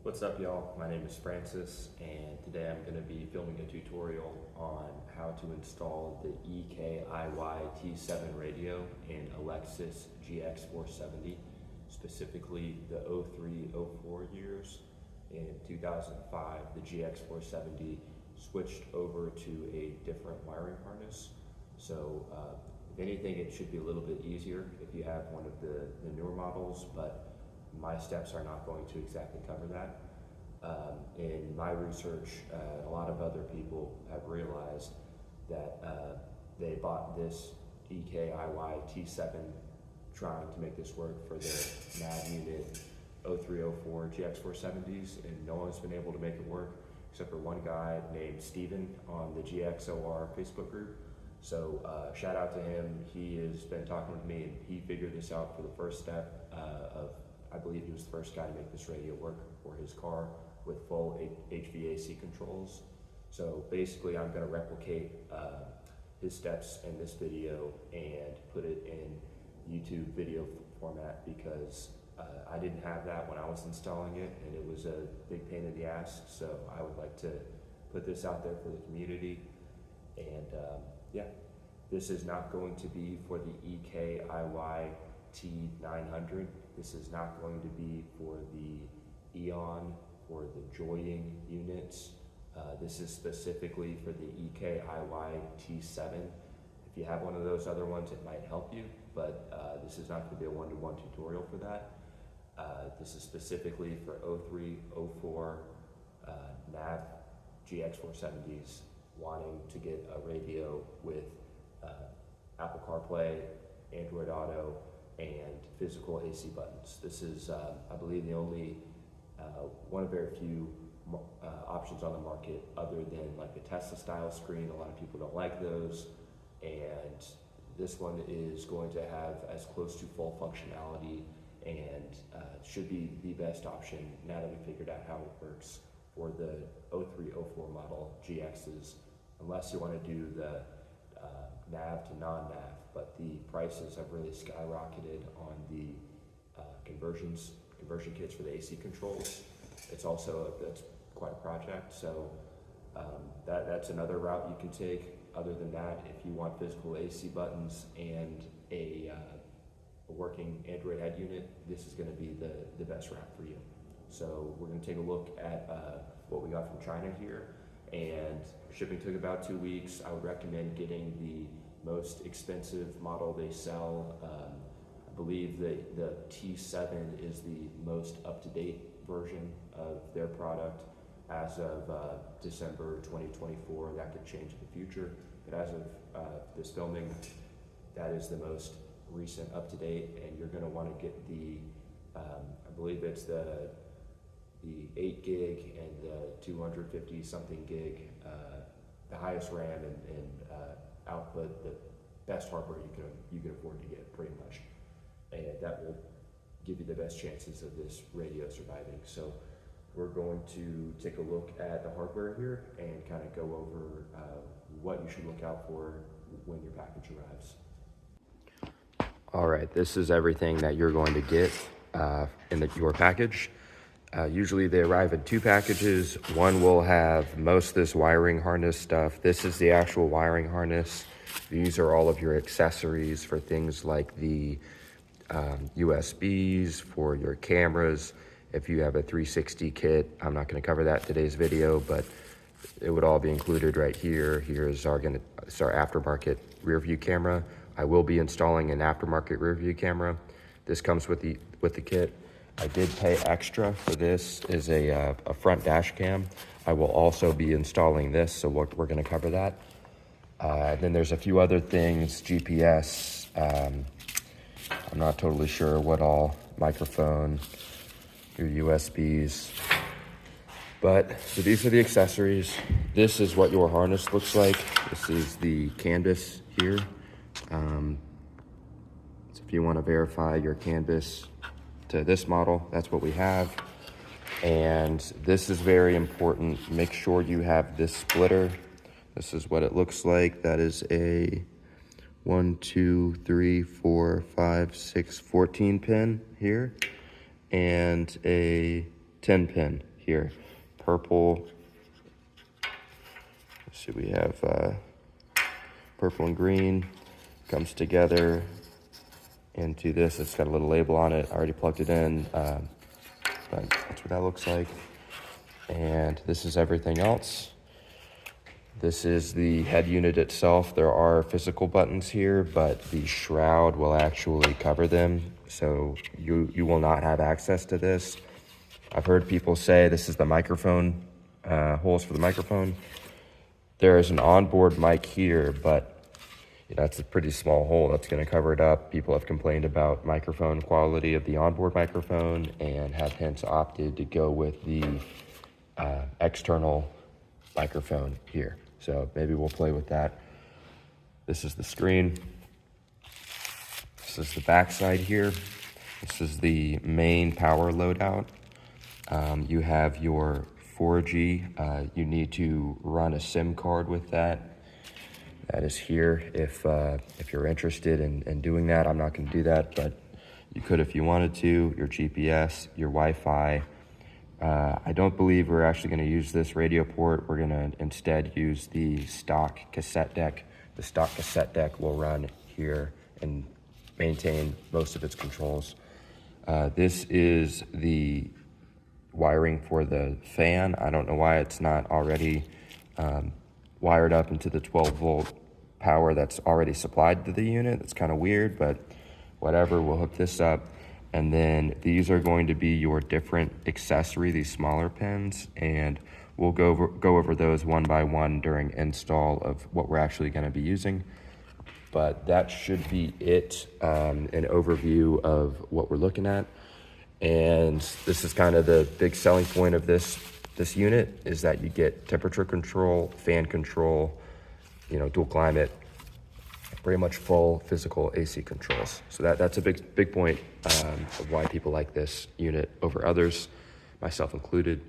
What's up, y'all? My name is Francis, and today I'm going to be filming a tutorial on how to install the EKIY T7 radio in a Lexus GX470, specifically the 03-04 years. In 2005, the GX470 switched over to a different wiring harness. So if anything, it should be a little bit easier if you have one of the newer models, but my steps are not going to exactly cover that. In my research, a lot of other people have realized that they bought this EKIY T7 trying to make this work for their nav unit 03-04 GX470s, and no one's been able to make it work except for one guy named Steven on the GXOR Facebook group. So shout out to him. He has been talking with me, and he figured this out for the first step of, I believe he was the first guy to make this radio work for his car with full HVAC controls. So basically I'm gonna replicate his steps in this video and put it in YouTube video format because I didn't have that when I was installing it, and it was a big pain in the ass. So I would like to put this out there for the community. And yeah, this is not going to be for the EKIY T900. This is not going to be for the Eon or the Joying units. This is specifically for the EKIY T7. If you have one of those other ones, it might help you, but this is not going to be a one-to-one tutorial for that. This is specifically for 03-04 nav GX470s wanting to get a radio with Apple CarPlay, Android Auto, and physical AC buttons. This is, I believe, the only one of very few options on the market other than like the Tesla style screen. A lot of people don't like those, and this one is going to have as close to full functionality and should be the best option now that we figured out how it works for the 03-04 model GXs, unless you want to do the nav to non-nav, but the prices have really skyrocketed on the conversion kits for the AC controls. It's also, that's quite a project, so that's another route you can take. Other than that, if you want physical AC buttons and a working Android head unit, this is going to be the best route for you. So we're going to take a look at what we got from China here, and shipping took about 2 weeks. I would recommend getting the most expensive model they sell. I believe that the T7 is the most up-to-date version of their product as of December 2024. That could change in the future, but as of this filming, that is the most recent up-to-date, and you're going to want to get the I believe it's the 8 gig and the 250 something gig, the highest RAM and output, the best hardware you can afford to get, pretty much, and that will give you the best chances of this radio surviving. So we're going to take a look at the hardware here and kind of go over what you should look out for when your package arrives. All right, this is everything that you're going to get in your package. Usually they arrive in 2 packages. One will have most of this wiring harness stuff. This is the actual wiring harness. These are all of your accessories for things like the USBs, for your cameras. If you have a 360 kit, I'm not going to cover that in today's video, but it would all be included right here. Here's our aftermarket rear view camera. I will be installing an aftermarket rear view camera. This comes with the kit. I did pay extra for this, is a front dash cam. I will also be installing this, so we're going to cover that. Then there's a few other things, GPS. I'm not totally sure what all, microphone, your USBs. But so these are the accessories. This is what your harness looks like. This is the canvas here. So if you want to verify your canvas to this model, that's what we have. And this is very important. Make sure you have this splitter. This is what it looks like. That is a 1, 2, 3, 4, 5, 6, 14 pin here, and a 10 pin here. Purple, let's see, we have purple and green, comes together into this. It's got a little label on it. I already plugged it in, but that's what that looks like. And this is everything else. This is the head unit itself. There are physical buttons here, but the shroud will actually cover them, so you will not have access to this. I've heard people say this is the microphone, holes for the microphone. There is an onboard mic here, but that's a pretty small hole. That's going to cover it up. People have complained about microphone quality of the onboard microphone and have hence opted to go with the external microphone here. So maybe we'll play with that. This is the screen. This is the back side here. This is the main power loadout. You have your 4G. You need to run a SIM card with that. That is here if you're interested in doing that. I'm not going to do that, but you could if you wanted to. Your GPS, your Wi-Fi. I don't believe we're actually going to use this radio port. We're going to instead use the stock cassette deck. The stock cassette deck will run here and maintain most of its controls. This is the wiring for the fan. I don't know why it's not already wired up into the 12-volt power that's already supplied to the unit. It's kind of weird, but whatever, we'll hook this up. And then these are going to be your different accessory, these smaller pins, and we'll go over those one by one during install of what we're actually going to be using. But that should be it, an overview of what we're looking at. And this is kind of the big selling point of this unit, is that you get temperature control, fan control, dual climate, pretty much full physical AC controls. So that's a big point of why people like this unit over others, myself included.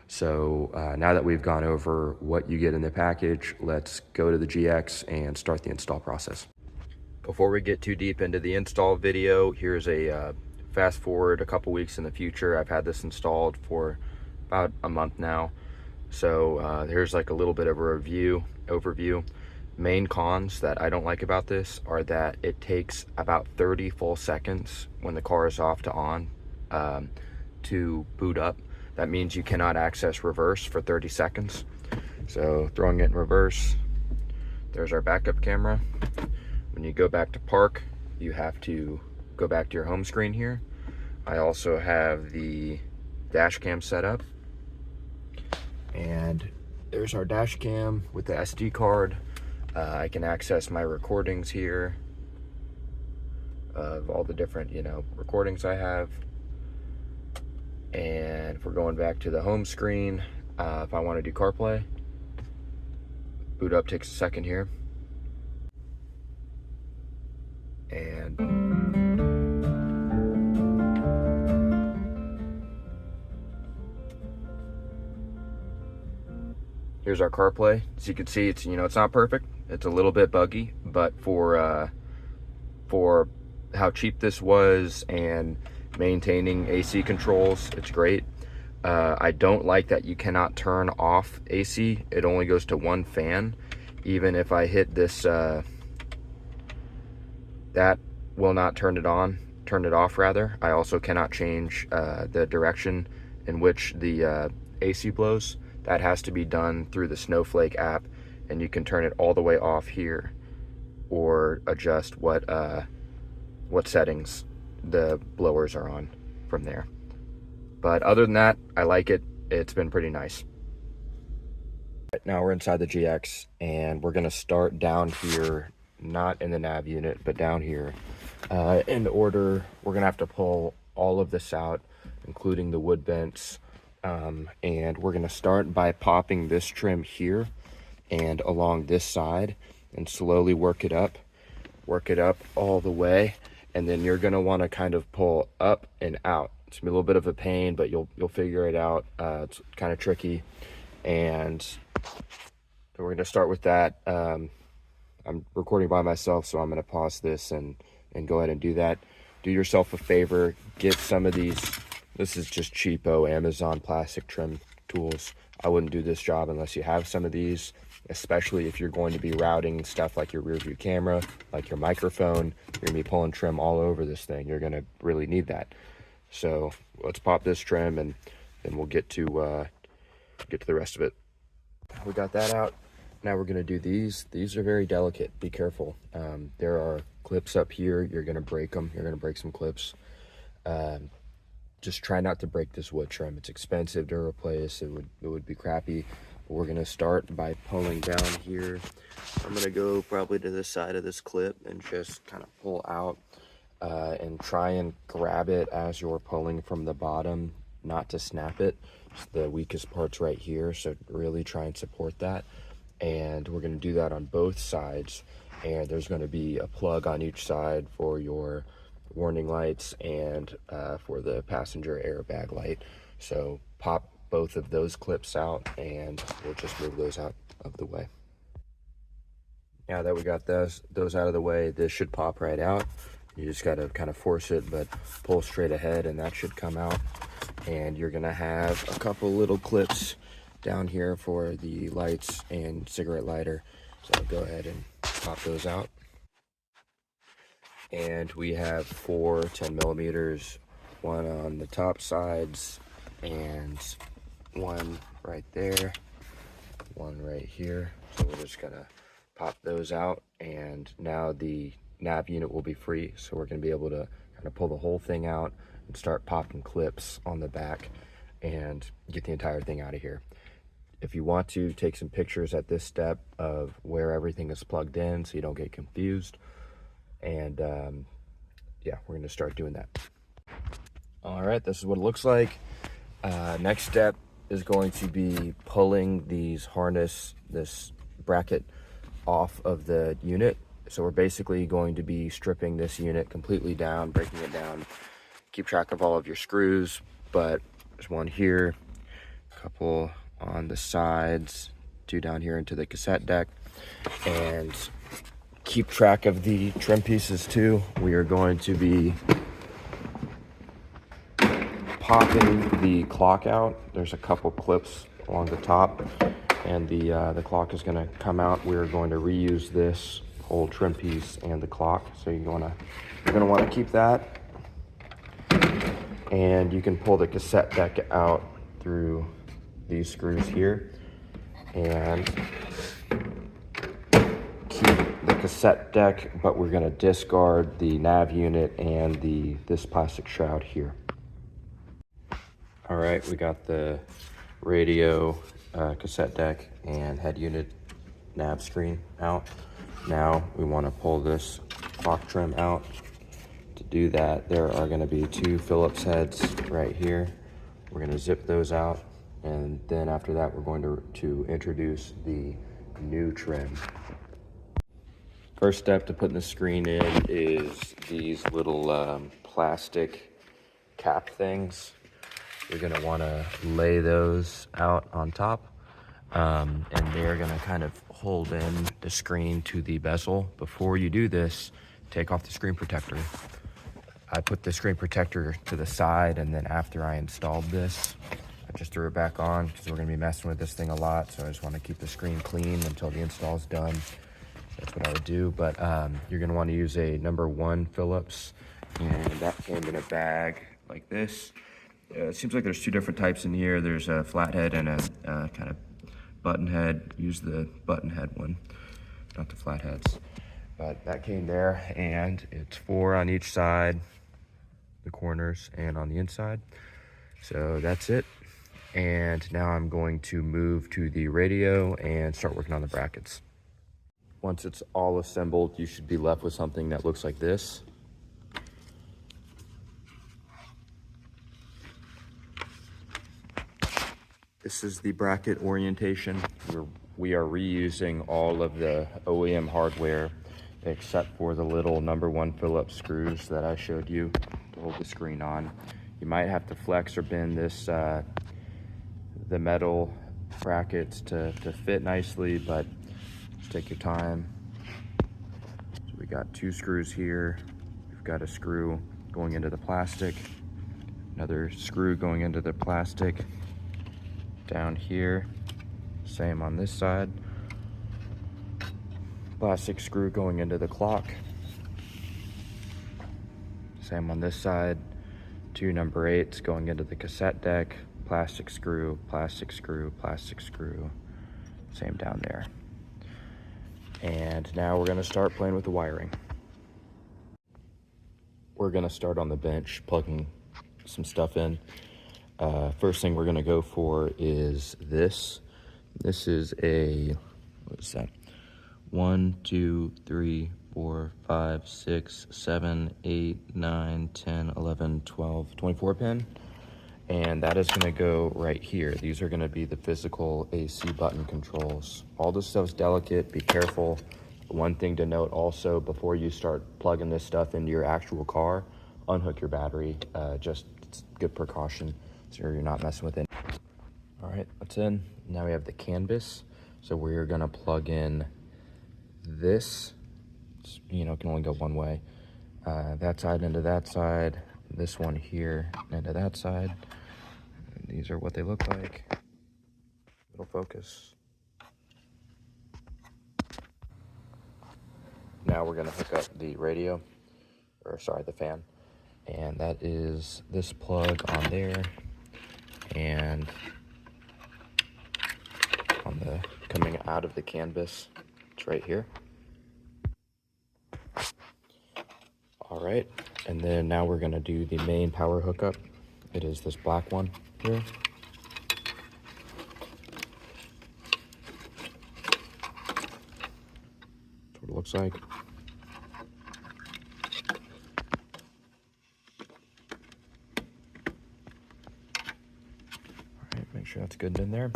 So now that we've gone over what you get in the package, let's go to the GX and start the install process. Before we get too deep into the install video, here's a fast forward a couple weeks in the future. I've had this installed for about a month now. So here's like a little bit of a overview. Main cons that I don't like about this are that it takes about 30 full seconds when the car is off to on to boot up. That means you cannot access reverse for 30 seconds. So throwing it in reverse, there's our backup camera. When you go back to park, you have to go back to your home screen here. I also have the dash cam set up. And there's our dash cam with the SD card. I can access my recordings here of all the different, recordings I have. And if we're going back to the home screen, if I want to do CarPlay, boot up takes a second here. And here's our CarPlay. As you can see, it's it's not perfect. It's a little bit buggy, but for how cheap this was and maintaining AC controls, it's great. I don't like that you cannot turn off AC. It only goes to one fan. Even if I hit this, that will not turn it off rather. I also cannot change the direction in which the AC blows. That has to be done through the Snowflake app, and you can turn it all the way off here or adjust what settings the blowers are on from there. But other than that, I like it. It's been pretty nice. Right, now we're inside the GX, and we're gonna start down here, not in the nav unit, but down here. In order, we're gonna have to pull all of this out, including the wood vents. And we're gonna start by popping this trim here and along this side and slowly work it up all the way. And then you're gonna wanna kind of pull up and out. It's gonna be a little bit of a pain, but you'll figure it out. It's kind of tricky. And we're gonna start with that. I'm recording by myself, so I'm gonna pause this and go ahead and do that. Do yourself a favor, get some of these This is just cheapo Amazon plastic trim tools. I wouldn't do this job unless you have some of these, especially if you're going to be routing stuff like your rear view camera, like your microphone. You're gonna be pulling trim all over this thing. You're gonna really need that. So let's pop this trim and then we'll get to the rest of it. We got that out. Now we're gonna do these. These are very delicate, be careful. There are clips up here, you're gonna break them. You're gonna break some clips. Just try not to break this wood trim. It's expensive to replace. It would be crappy. But we're gonna start by pulling down here. I'm gonna go probably to the side of this clip and just kind of pull out and try and grab it as you're pulling from the bottom, not to snap it. The weakest part's right here, so really try and support that. And we're gonna do that on both sides. And there's gonna be a plug on each side for your warning lights and for the passenger airbag light. So pop both of those clips out and we'll just move those out of the way. Now that we got those out of the way, this should pop right out. You just got to kind of force it, but pull straight ahead and that should come out. And you're gonna have a couple little clips down here for the lights and cigarette lighter. So go ahead and pop those out. And we have 4 10mm, one on the top sides and one right there, one right here. So we're just gonna pop those out, and now the nav unit will be free. So we're gonna be able to kind of pull the whole thing out and start popping clips on the back and get the entire thing out of here. If you want to take some pictures at this step of where everything is plugged in so you don't get confused, and yeah, we're gonna start doing that. All right, this is what it looks like. Next step is going to be pulling this bracket off of the unit. So we're basically going to be stripping this unit completely down, breaking it down. Keep track of all of your screws, but there's one here, a couple on the sides, 2 down here into the cassette deck, and keep track of the trim pieces too. We are going to be popping the clock out. There's a couple clips along the top, and the clock is going to come out. We're going to reuse this whole trim piece and the clock, so you're going to want to keep that. And you can pull the cassette deck out through these screws here and keep the cassette deck, but we're going to discard the nav unit and this plastic shroud here. All right, we got the radio, cassette deck, and head unit nav screen out. Now we want to pull this clock trim out. To do that, there are going to be 2 Phillips heads right here. We're going to zip those out, and then after that we're going to introduce the new trim. First step to putting the screen in is these little plastic cap things. You're going to want to lay those out on top, and they're going to kind of hold in the screen to the bezel. Before you do this, take off the screen protector. I put the screen protector to the side, and then after I installed this, I just threw it back on because we're going to be messing with this thing a lot. So I just want to keep the screen clean until the install is done. That's what I would do. But you're going to want to use a #1 Phillips, and that came in a bag like this. It seems like there's 2 different types in here. There's a flathead and a kind of button head. Use the button head one, not the flatheads. But that came there, and it's 4 on each side, the corners, and on the inside. So that's it. And now I'm going to move to the radio and start working on the brackets. Once it's all assembled, you should be left with something that looks like this. This is the bracket orientation. We are reusing all of the OEM hardware except for the little #1 Phillips screws that I showed you to hold the screen on. You might have to flex or bend this, the metal brackets to fit nicely, but just take your time. So we got 2 screws here. We've got a screw going into the plastic. Another screw going into the plastic down here. Same on this side. Plastic screw going into the clock. Same on this side. Two number 8s going into the cassette deck. Plastic screw, plastic screw, plastic screw. Same down there. And now we're gonna start playing with the wiring. We're gonna start on the bench, plugging some stuff in. First thing we're gonna go for is this. This is a, what is that? 1, 2, 3, 4, 5, 6, 7, 8, 9, 10, 11, 12, 24 pin. And that is gonna go right here. These are gonna be the physical AC button controls. All this stuff's delicate, be careful. One thing to note also, before you start plugging this stuff into your actual car, unhook your battery. Just it's good precaution so you're not messing with it. All right, that's in. Now we have the canvas. So we're gonna plug in this. It's, you know, can only go one way. That side into that side. This one here into that side. And these are what they look like. It'll focus. Now we're gonna hook up the radio, or sorry, the fan. And that is this plug on there. And on the coming out of the canvas, it's right here. All right, and then now we're gonna do the main power hookup. It is this black one here. That's what it looks like. All right, make sure that's good in there.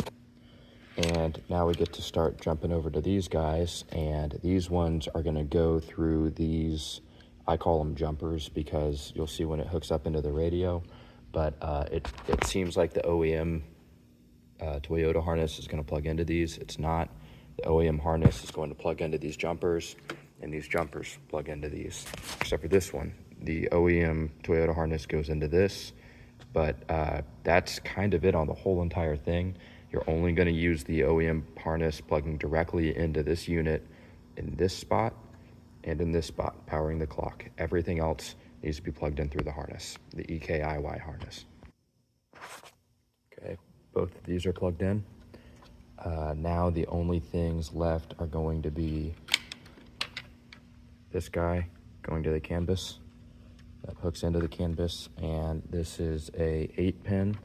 And now we get to start jumping over to these guys, and these ones are gonna go through these, I call them jumpers because you'll see when it hooks up into the radio, but it seems like the OEM Toyota harness is gonna plug into these. It's not. The OEM harness is going to plug into these jumpers, and these jumpers plug into these, except for this one. The OEM Toyota harness goes into this, but that's kind of it on the whole entire thing. You're only gonna use the OEM harness plugging directly into this unit in this spot and in this spot, powering the clock. Everything else needs to be plugged in through the harness, the EKIY harness. Okay, both of these are plugged in. Now the only things left are going to be this guy going to the canvas that hooks into the canvas, and this is a 8-pin.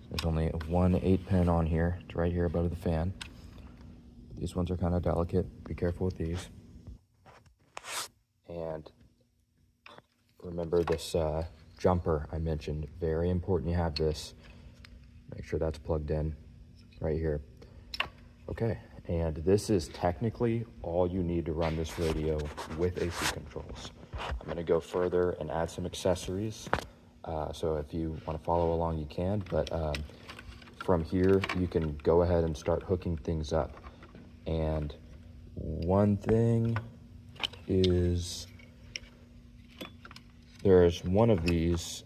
There's only one 8-pin on here. It's right here above the fan. These ones are kind of delicate. Be careful with these. And remember this jumper I mentioned. Very important you have this. Make sure that's plugged in right here. Okay, and this is technically all you need to run this radio with AC controls. I'm gonna go further and add some accessories. So if you wanna follow along, you can, but from here, you can go ahead and start hooking things up. And one thing is, there's one of these,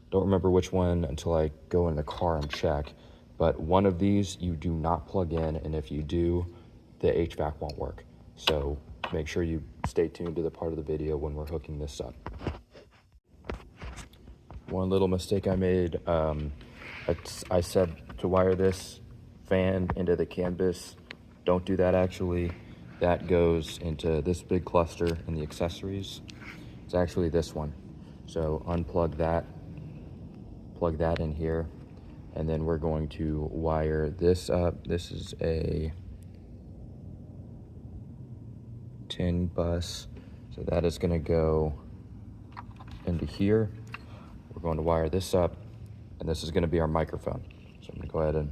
don't remember which one until I go in the car and check, but one of these you do not plug in, and if you do, the HVAC won't work. So make sure you stay tuned to the part of the video when we're hooking this up. One little mistake I made, I said to wire this fan into the canvas. Don't do that actually. That goes into this big cluster in the accessories. It's actually this one. So unplug that, plug that in here, and then we're going to wire this up. This is a tin bus. So that is gonna go into here. We're going to wire this up, and this is gonna be our microphone. So I'm gonna go ahead and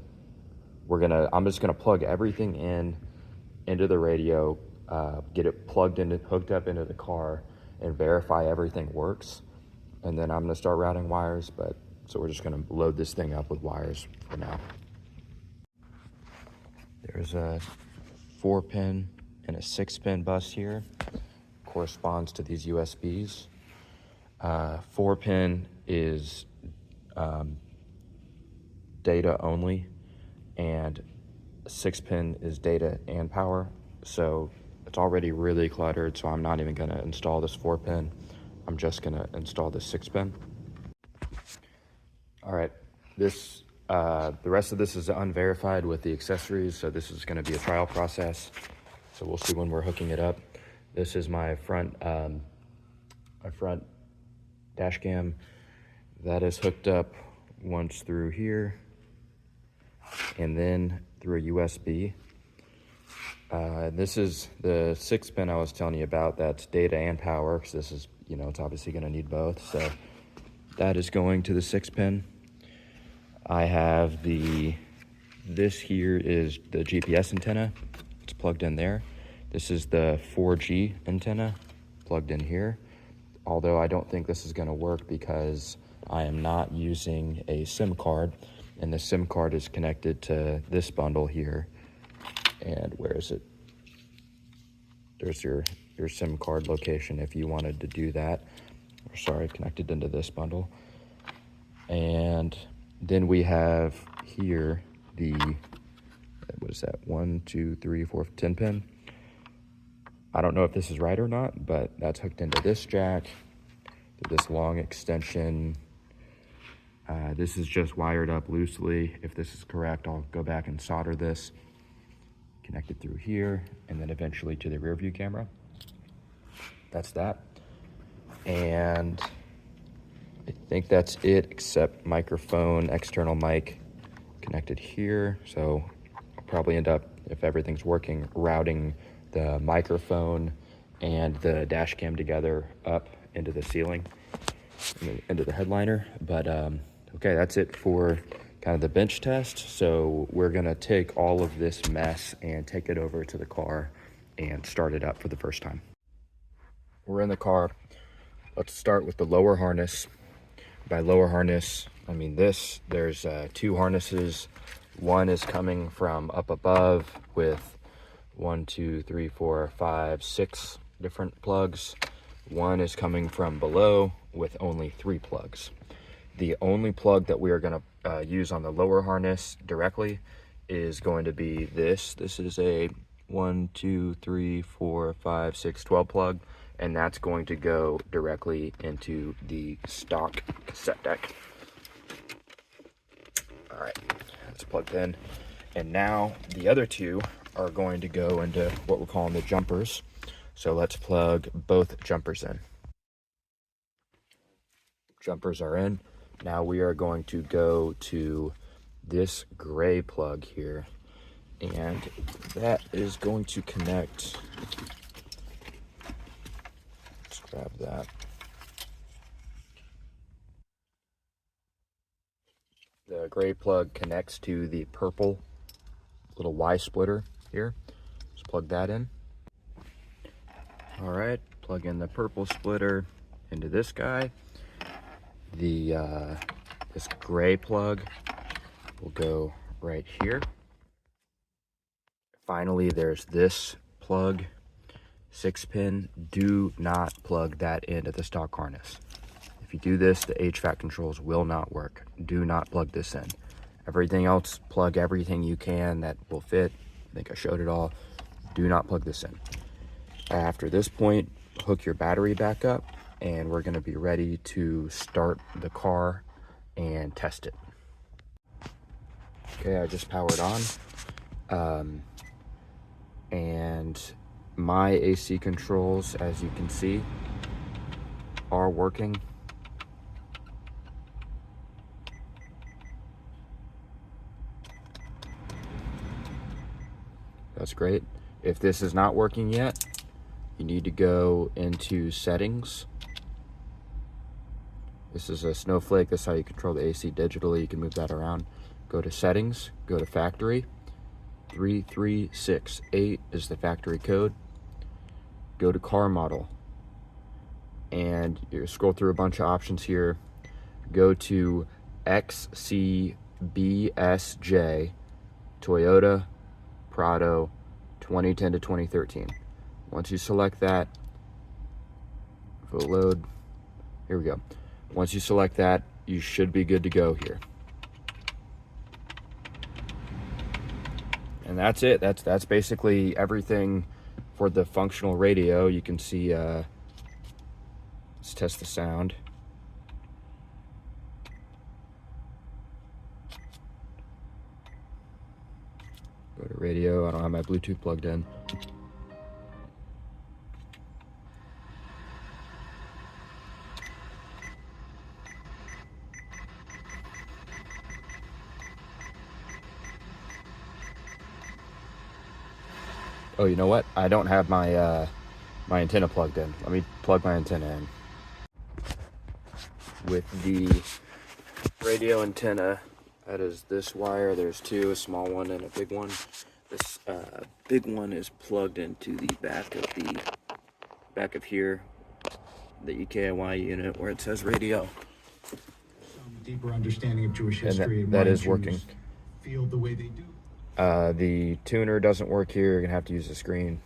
I'm just gonna plug everything into the radio, get it plugged in, hooked up into the car, and verify everything works. And then I'm gonna start routing wires, so we're just gonna load this thing up with wires for now. There's a 4-pin and a 6-pin bus here, corresponds to these USBs. 4-pin is data only, and 6-pin is data and power. So it's already really cluttered, so I'm not even going to install this 4-pin. I'm just going to install this 6-pin. All right, this the rest of this is unverified with the accessories, so this is going to be a trial process. So we'll see when we're hooking it up. This is my front dash cam that is hooked up once through here and then through a USB. This is the 6-pin I was telling you about. That's data and power, because this is, you know, it's obviously going to need both. So that is going to the 6-pin. I have this here is the GPS antenna. It's plugged in there. This is the 4G antenna plugged in here. Although I don't think this is going to work because I am not using a SIM card, and the SIM card is connected to this bundle here. And where is it? There's your SIM card location if you wanted to do that. Or sorry, connected into this bundle. And then we have here the, what is that, 1, 2, 3, 4, 10 pin. I don't know if this is right or not, but that's hooked into this jack, this long extension. This is just wired up loosely. If this is correct, I'll go back and solder this. Connect it through here, and then eventually to the rear view camera. That's that. And I think that's it, except microphone, external mic connected here. So I'll probably end up, if everything's working, routing the microphone and the dash cam together up into the ceiling, into the headliner. But okay, that's it for kind of the bench test. So we're gonna take all of this mess and take it over to the car and start it up for the first time. We're in the car. Let's start with the lower harness. By lower harness, I mean this. There's 2 harnesses. One is coming from up above with 1, 2, 3, 4, 5, 6 different plugs. One is coming from below with only 3 plugs. The only plug that we are going to use on the lower harness directly is going to be this. This is a 1, 2, 3, 4, 5, 6, 12 plug, and that's going to go directly into the stock cassette deck. All right, that's plugged in. And now the other 2 are going to go into what we're calling the jumpers. So let's plug both jumpers in. Jumpers are in. Now we are going to go to this gray plug here, and that is going to connect. Let's grab that. The gray plug connects to the purple little Y splitter here. Let's plug that in. All right, plug in the purple splitter into this guy. This gray plug will go right here. Finally, there's this plug, 6-pin. Do not plug that into the stock harness. If you do this, the HVAC controls will not work. Do not plug this in. Everything else, plug everything you can that will fit. I think I showed it all. Do not plug this in. After this point, hook your battery back up, and we're gonna be ready to start the car and test it. Okay, I just powered on. And my AC controls, as you can see, are working. That's great. If this is not working yet, you need to go into settings. This is a snowflake. That's how you control the AC digitally. You can move that around. Go to settings, go to factory. 3368 is the factory code. Go to car model, and you scroll through a bunch of options here. Go to XCBSJ Toyota Prado 2010 to 2013. Once you select that, if it'll load, here we go. Once you select that, you should be good to go here. And that's it. That's basically everything for the functional radio. You can see, let's test the sound. Go to radio. I don't have my Bluetooth plugged in. Oh, you know what? I don't have my my antenna plugged in. Let me plug my antenna in. With the radio antenna, that is this wire. There's two, a small one and a big one. This big one is plugged into the back of here, the EKIY unit where it says radio. Some deeper understanding of Jewish history. And that is working. Feel the way they do. The tuner doesn't work here. You're gonna have to use the screen.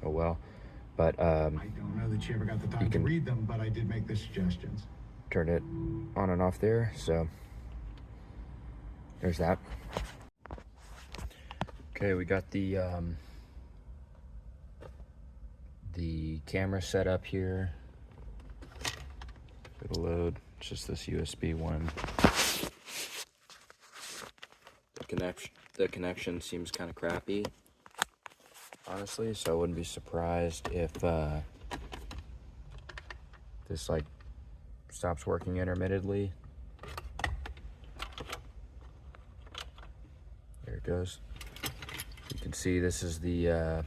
Oh well. But I don't know that you ever got the time to read them, but I did make the suggestions. Turn it on and off there. So there's that. Okay, we got the camera set up here. It'll load. It's just this USB one. The connection seems kind of crappy, honestly, so I wouldn't be surprised if this like stops working intermittently. There it goes. You can see this is the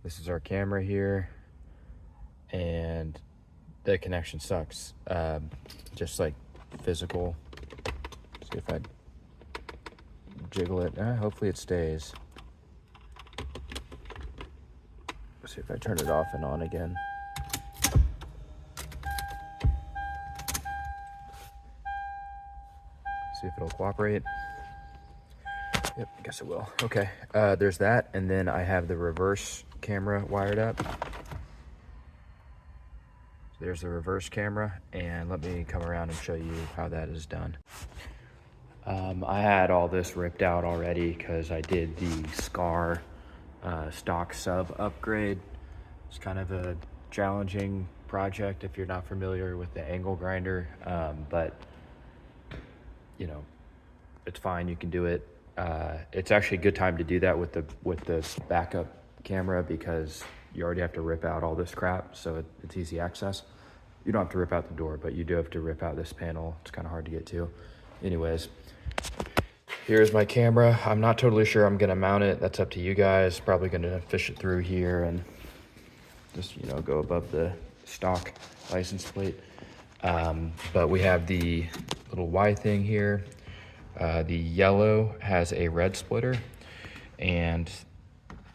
this is our camera here, and the connection sucks. Just like physical. See if I jiggle it. Hopefully it stays. Let's see if I turn it off and on again. See if it'll cooperate. Yep, I guess it will. Okay, there's that, and then I have the reverse camera wired up. So there's the reverse camera, and let me come around and show you how that is done. I had all this ripped out already because I did the SCAR stock sub upgrade. It's kind of a challenging project if you're not familiar with the angle grinder, but you know, it's fine, you can do it. It's actually a good time to do that with the backup camera because you already have to rip out all this crap, so it's easy access. You don't have to rip out the door, but you do have to rip out this panel. It's kind of hard to get to. Anyways, here's my camera. I'm not totally sure I'm gonna mount it. That's up to you guys. Probably gonna fish it through here and just, you know, go above the stock license plate. But we have the little Y thing here. The yellow has a red splitter, and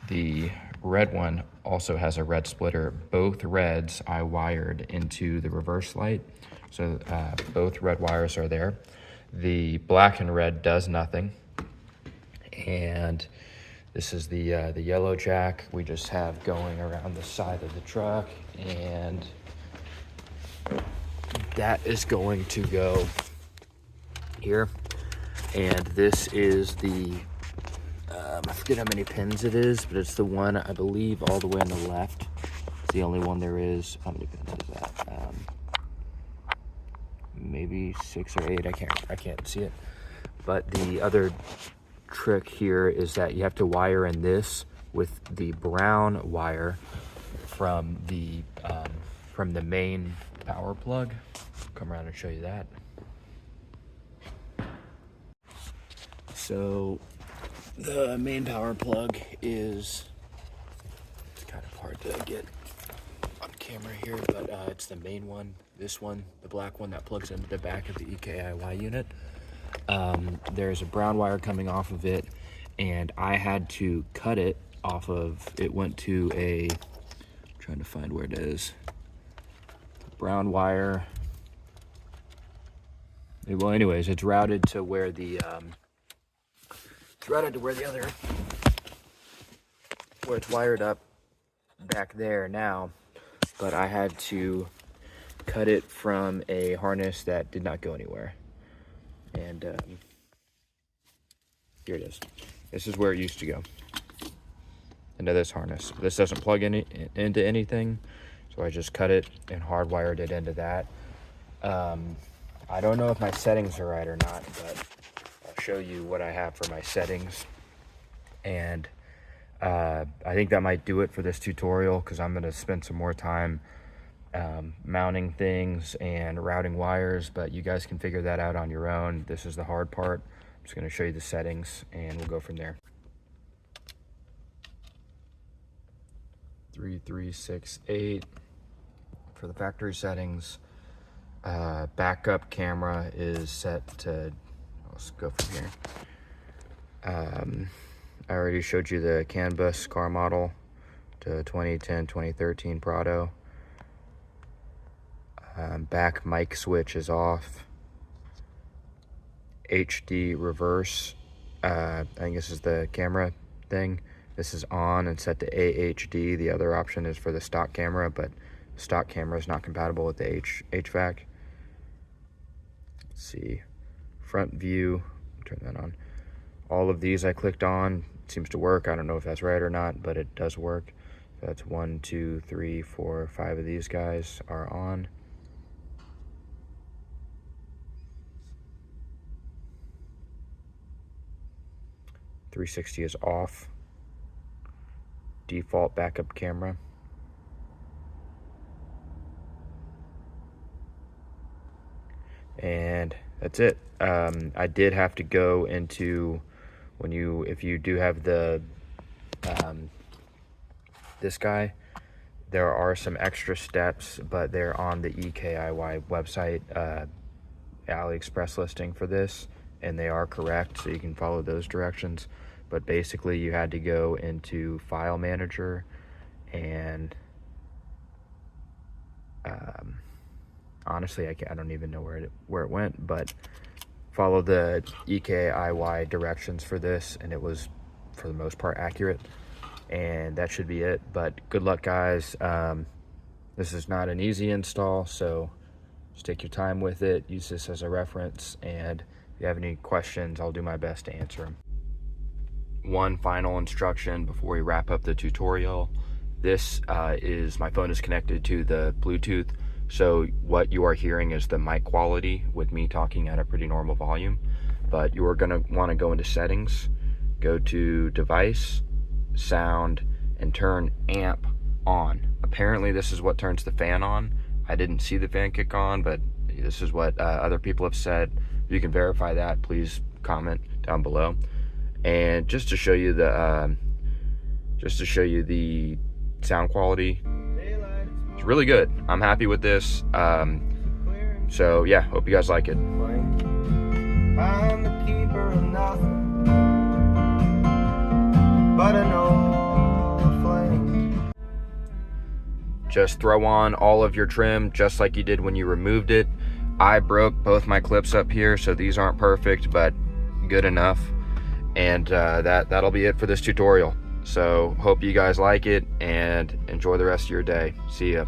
the red one also has a red splitter. Both reds I wired into the reverse light, so both red wires are there. The black and red does nothing, and this is the yellow jack we just have going around the side of the truck, and that is going to go here. And this is the I forget how many pins it is, but it's the one I believe all the way on the left. It's the only one there is. How many pins is that? Maybe 6 or 8. I can't see it. But the other trick here is that you have to wire in this with the brown wire from the main power plug. Come around and show you that. So the main power plug is, it's kind of hard to get on camera here, but it's the main one, this one, the black one that plugs into the back of the EKIY unit. There's a brown wire coming off of it, and I had to cut it off of, it went to a, I'm trying to find where it is, brown wire. Well, anyways, it's routed to where the, where it's wired up back there now, but I had to cut it from a harness that did not go anywhere. And here it is. This is where it used to go, into this harness. This doesn't plug into anything, so I just cut it and hardwired it into that. I don't know if my settings are right or not, but I'll show you what I have for my settings. And I think that might do it for this tutorial, because I'm going to spend some more time mounting things and routing wires, but you guys can figure that out on your own. This is the hard part. I'm just going to show you the settings and we'll go from there. 3368 for the factory settings. Backup camera is set to, let's go from here. I already showed you the CAN bus car model to 2010, 2013 Prado. Back mic switch is off. HD reverse, I think this is the camera thing. This is on and set to AHD. The other option is for the stock camera, but stock camera is not compatible with the HVAC. Let's see, front view, turn that on. All of these I clicked on, it seems to work. I don't know if that's right or not, but it does work. So that's 1, 2, 3, 4, 5 of these guys are on. .360 is off. Default backup camera. And that's it. I did have to go into, if you do have the this guy, there are some extra steps, but they're on the EKIY website, AliExpress listing for this, and they are correct, so you can follow those directions. But basically you had to go into File Manager and honestly I don't even know where it went, but follow the EKIY directions for this, and it was for the most part accurate, and that should be it. But good luck, guys. This is not an easy install, so just take your time with it. Use this as a reference, and if you have any questions, I'll do my best to answer them. One final instruction before we wrap up the tutorial. This is, my phone is connected to the Bluetooth, so what you are hearing is the mic quality with me talking at a pretty normal volume. But you are going to want to go into settings, go to device, sound, and turn amp on. Apparently this is what turns the fan on. I didn't see the fan kick on, but this is what other people have said. If you can verify that, please comment down below. And just to show you the sound quality, it's really good. I'm happy with this. So yeah, hope you guys like it. I'm the keeper of nothing but an old flame. Just throw on all of your trim just like you did when you removed it. I broke both my clips up here, so these aren't perfect, but good enough. And that'll be it for this tutorial. So hope you guys like it and enjoy the rest of your day. See ya.